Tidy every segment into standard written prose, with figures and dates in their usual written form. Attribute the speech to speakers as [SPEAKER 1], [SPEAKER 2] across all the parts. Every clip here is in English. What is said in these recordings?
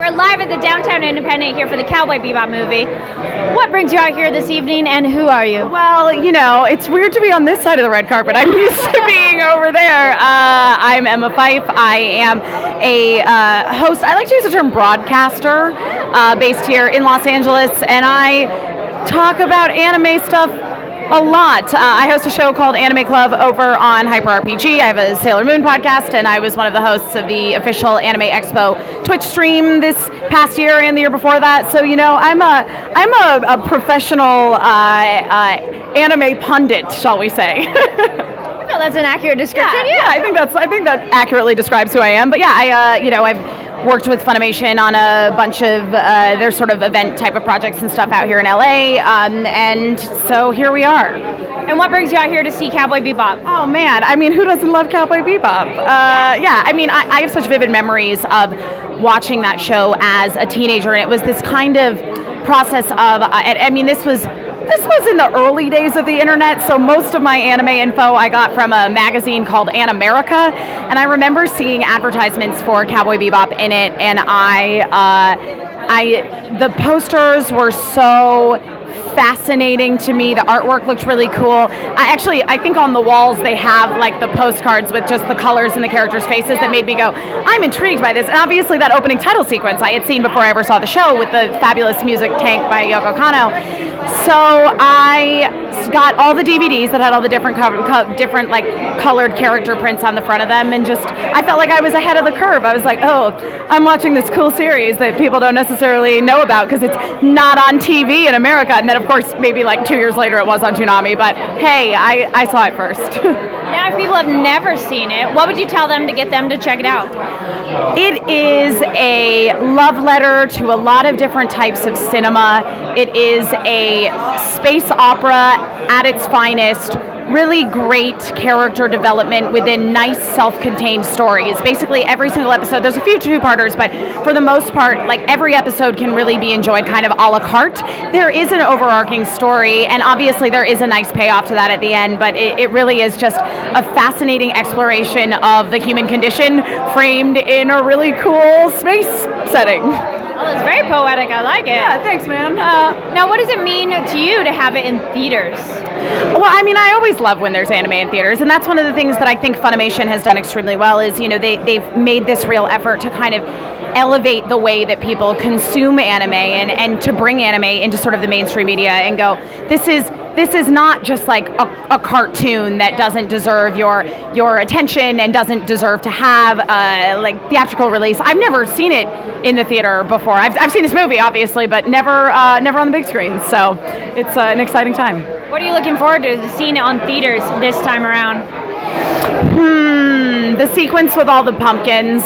[SPEAKER 1] We're live at the Downtown Independent here for the Cowboy Bebop movie. What brings you out here this evening, and who are you?
[SPEAKER 2] Well, you know, it's weird to be on this side of the red carpet. I'm used to being over there. I'm Emma Fyffe. I am a host. I like to use the term broadcaster, based here in Los Angeles, and I talk about anime stuff a lot. I host a show called Anime Club over on Hyper RPG. I have a Sailor Moon podcast, and I was one of the hosts of the official Anime Expo Twitch stream this past year and the year before that. So, you know, I'm a professional anime pundit, shall we say?
[SPEAKER 1] Well, that's an accurate description.
[SPEAKER 2] Yeah, I think that accurately describes who I am. But yeah, I've worked with Funimation on a bunch of their sort of event type of projects and stuff out here in LA, and so here we are.
[SPEAKER 1] And what brings you out here to see Cowboy Bebop?
[SPEAKER 2] Oh man, I mean, who doesn't love Cowboy Bebop? I have such vivid memories of watching that show as a teenager, and it was this kind of process of, this was in the early days of the internet, so most of my anime info I got from a magazine called An America, and I remember seeing advertisements for Cowboy Bebop in it, and the posters were so fascinating to me. The artwork looked really cool. I think on the walls they have like the postcards with just the colors and the characters' faces that made me go, I'm intrigued by this. And obviously that opening title sequence I had seen before I ever saw the show with the fabulous music Tank by Yoko Kanno. So I got all the DVDs that had all the different like colored character prints on the front of them, and I felt like I was ahead of the curve. I was like, oh, I'm watching this cool series that people don't necessarily know about because it's not on TV in America. And then of course maybe like 2 years later it was on Toonami, but hey, I saw it first.
[SPEAKER 1] Now if people have never seen it, what would you tell them to get them to check it out?
[SPEAKER 2] It is a love letter to a lot of different types of cinema. It is a space opera at its finest. Really great character development within nice self-contained stories. Basically every single episode, there's a few two-parters, but for the most part, like every episode can really be enjoyed kind of a la carte. There is an overarching story, and obviously there is a nice payoff to that at the end, but it really is just a fascinating exploration of the human condition framed in a really cool space setting.
[SPEAKER 1] Well, it's very poetic. I like it.
[SPEAKER 2] Yeah, thanks, man.
[SPEAKER 1] Now, what does it mean to you to have it in theaters?
[SPEAKER 2] Well, I mean, I always love when there's anime in theaters, and that's one of the things that I think Funimation has done extremely well is, you know, they've made this real effort to kind of elevate the way that people consume anime and to bring anime into sort of the mainstream media and go, this is not just like a cartoon that doesn't deserve your attention and doesn't deserve to have like theatrical release. I've never seen it in the theater before. I've seen this movie obviously, but never on the big screen. So it's an exciting time.
[SPEAKER 1] What are you looking forward to seeing it on theaters this time around?
[SPEAKER 2] The sequence with all the pumpkins.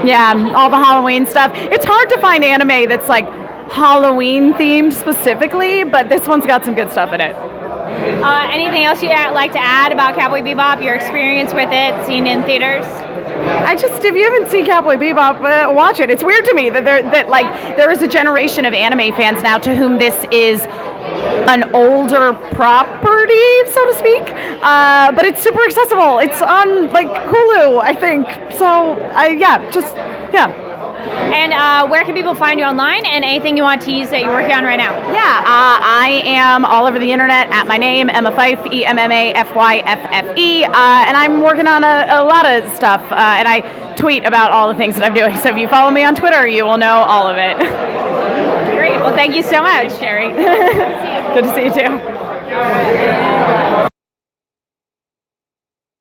[SPEAKER 2] Yeah, all the Halloween stuff. It's hard to find anime that's like Halloween themed specifically, but this one's got some good stuff in it.
[SPEAKER 1] Anything else you'd like to add about Cowboy Bebop, your experience with it, seen in theaters?
[SPEAKER 2] If you haven't seen Cowboy Bebop, watch it. It's weird to me that there is a generation of anime fans now to whom this is an older property, so to speak, but it's super accessible. It's on like Hulu, I think. So yeah.
[SPEAKER 1] And where can people find you online, and anything you want to tease that you're working on right now?
[SPEAKER 2] Yeah, I am all over the internet at my name, Emma Fyffe, EMMAFYFFE, and I'm working on a lot of stuff, and I tweet about all the things that I'm doing. So if you follow me on Twitter, you will know all of it.
[SPEAKER 1] Great. Well, thank you so much, Sherry.
[SPEAKER 2] Good to see you too.